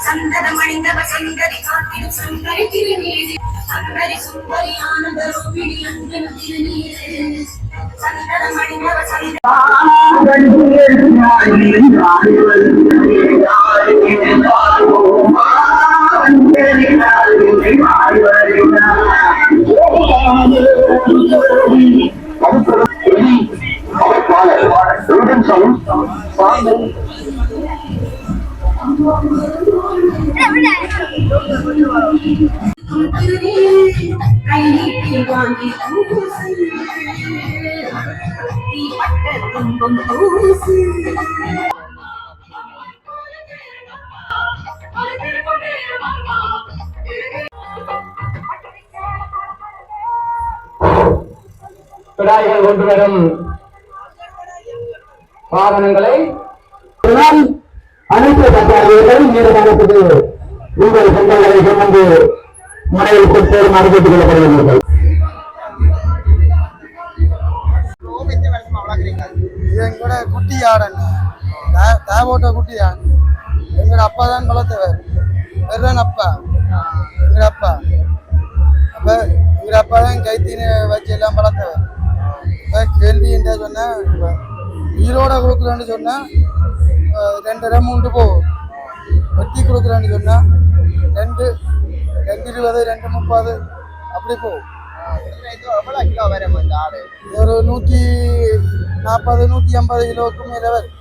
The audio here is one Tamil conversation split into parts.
சந்தனமணிந்தவ சுந்தரி காத்திடும் சுந்தரி திருநீரு அந்தரி சுந்தரி ஆனந்த ரூபிணி அந்தன திருநீரு சந்தனமணிந்தவ வாங்கி பட்ட துன்பம் பூசு பிடாய்கள் கொண்டு வரும் வாகனங்களை அனைத்து கட்டாளர்கள் மீதமானது உங்கள் சொந்தங்களை சுமந்து முனையில் கொடுத்தோடு மறுபட்டுக் கொள்ளப்படுகிறார்கள். எங்கட குட்டி யாருங்க தேவோட்ட குட்டியா எங்கட அப்பா தான் வளர்த்தவர் வெறும் அப்பா எங்கட அப்பா அப்ப எங்கட அப்பா தான் கைத்தீனு வச்சு எல்லாம் வளர்த்தவர் இப்ப கேள்வி என்ன சொன்னா ஈரோட கொடுக்குறேன்னு சொன்னா 2.5 3 போகும் வெட்டி கொடுக்குறேன்னு சொன்னா 2 2.20 2.30 அப்படி போகும். ஒரு 140 150 கிலோவுக்கு மேல வரும்.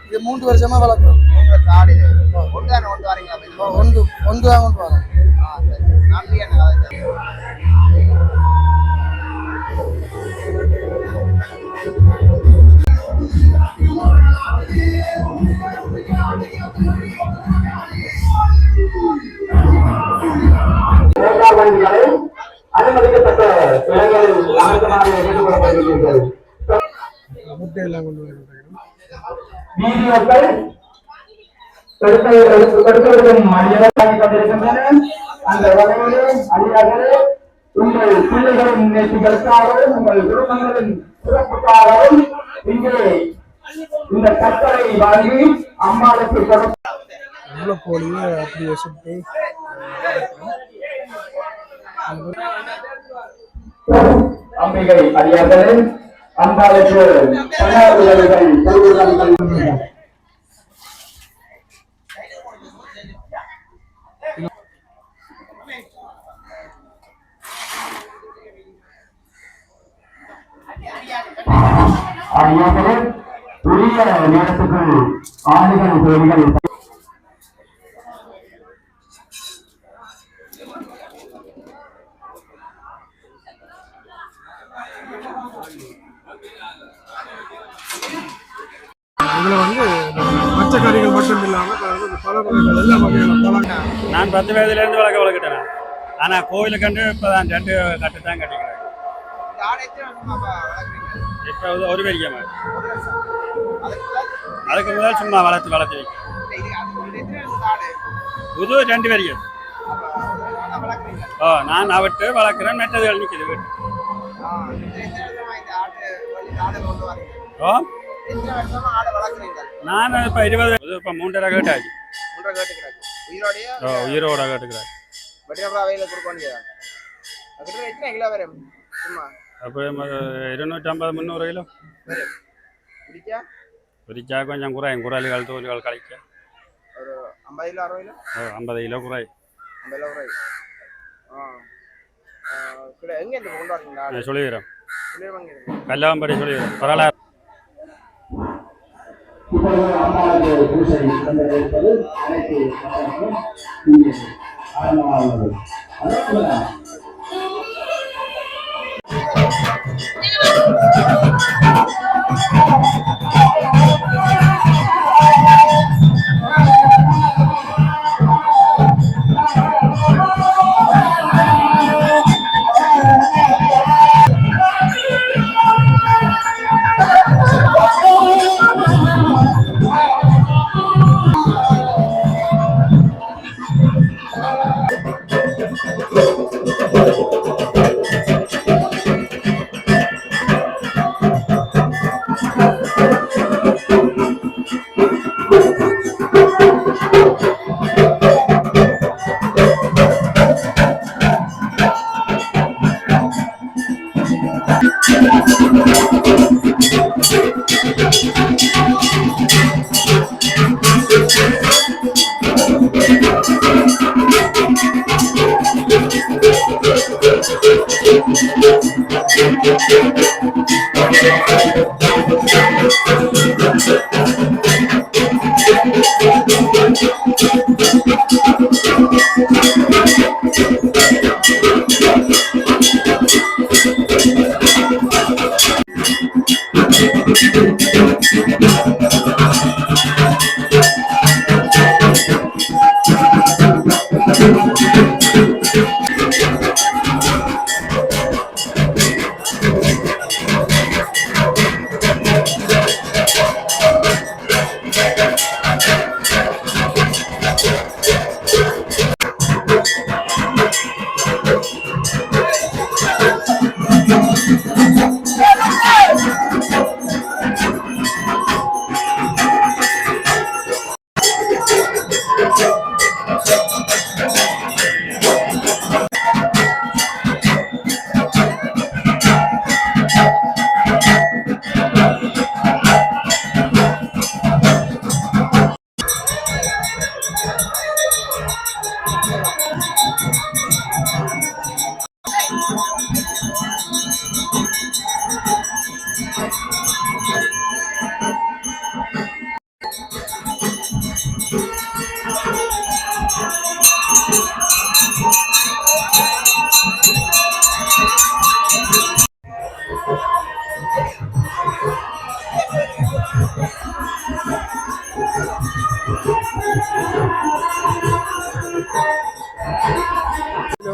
இது 3 வருஷமா வளர்க்குறோம். ஒன்று தான் கொண்டு வரோம். அனுமதிக்கப்பட்ட இடங்களில் அமிர்தமாக கேட்டுக்கொள்ளப்படுகிறீர்கள். முட்டையெல்லாம் கொண்டு வரும் வீடியோக்கள் எடுத்துவரும் மனிதர்களாகி கொண்டிருக்கின்றன. அந்த வகையிலே அடியார்களே உங்கள் பிள்ளைகளின் நேற்றுகளுக்காகவும் உங்கள் குடும்பங்களின் சிறப்புக்காகவும் இங்கே இந்த கட்டளை வாங்கி அம்மாவுக்கு எவ்வளோ கோழியை அப்படியே சுட்டு அம்பிகை அடியார்களே அம்பாளுக்கு பன்னாறு உதவிகள் அடியார்களே உரிய நேரத்துக்குள் ஆடுகள் கோழிகள் இதுல வந்து மச்சக்கறிகள் மட்டும் இல்லாம பல வகைகள் எல்லா வகையான பழங்கள். நான் 10 வயதுலேருந்து வளர்க்கிட்டேன். ஆனால் கோயிலுக்கு கண்டு இப்போ தான் 2 கட்டு தான் கட்டிக்கிறேன். இப்போ ஒரு பெரிய அதுக்கு முதல் சும்மா வளர்த்து வைக்கிறேன். புது 2 பெரிய நான் விட்டு வளர்க்குறேன். மெட்டதுகள் நிற்கிது வீட்டு. நான் இப்போ 20 இப்போ 3.5 கேட்டு ஆச்சு. உயிரோட கேட்டுக்கிறேன். அப்போ 250 300 கிலோ பிரிச்சா கொஞ்சம் குறையும். குரல்கள் தோல்கள் கழிக்க 50 கிலோ குறை. சொல்லிடுறேன். கல்லாம்படி சொல்லிடுறேன். வரலாறு பூசை நடந்திருப்பது அனைத்து இங்கே ஆரம்பமாகிறது.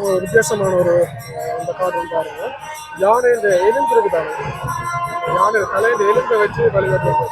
ஒரு வித்தியாசமான ஒரு இந்த கார்டு வந்து பாருங்க. யானை இந்த எலும்பு இருக்குதாங்க, யானை தலை இந்த எலும்பை வச்சு வழிபடுறது.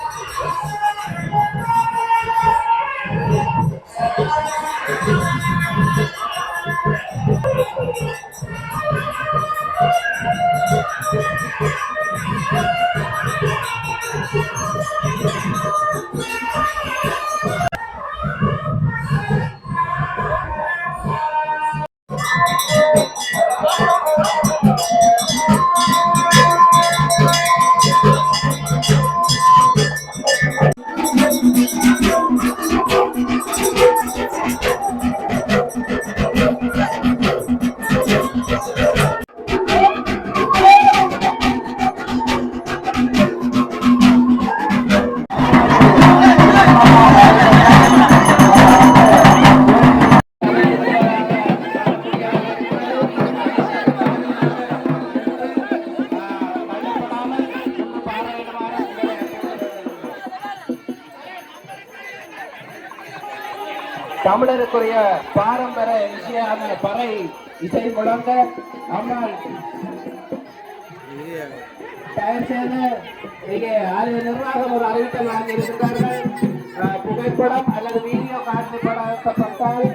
தமிழருக்குரிய பாரம்பரிய இசையான பறை இசை முழங்க அம்மாள் தயவு செய்து இங்கே ஆலய நிர்வாகம் ஒரு அறிவித்தல் வாங்கி இருக்கின்றார்கள். புகைப்படம் அல்லது வீடியோ காட்சிப்படப்பட்டால்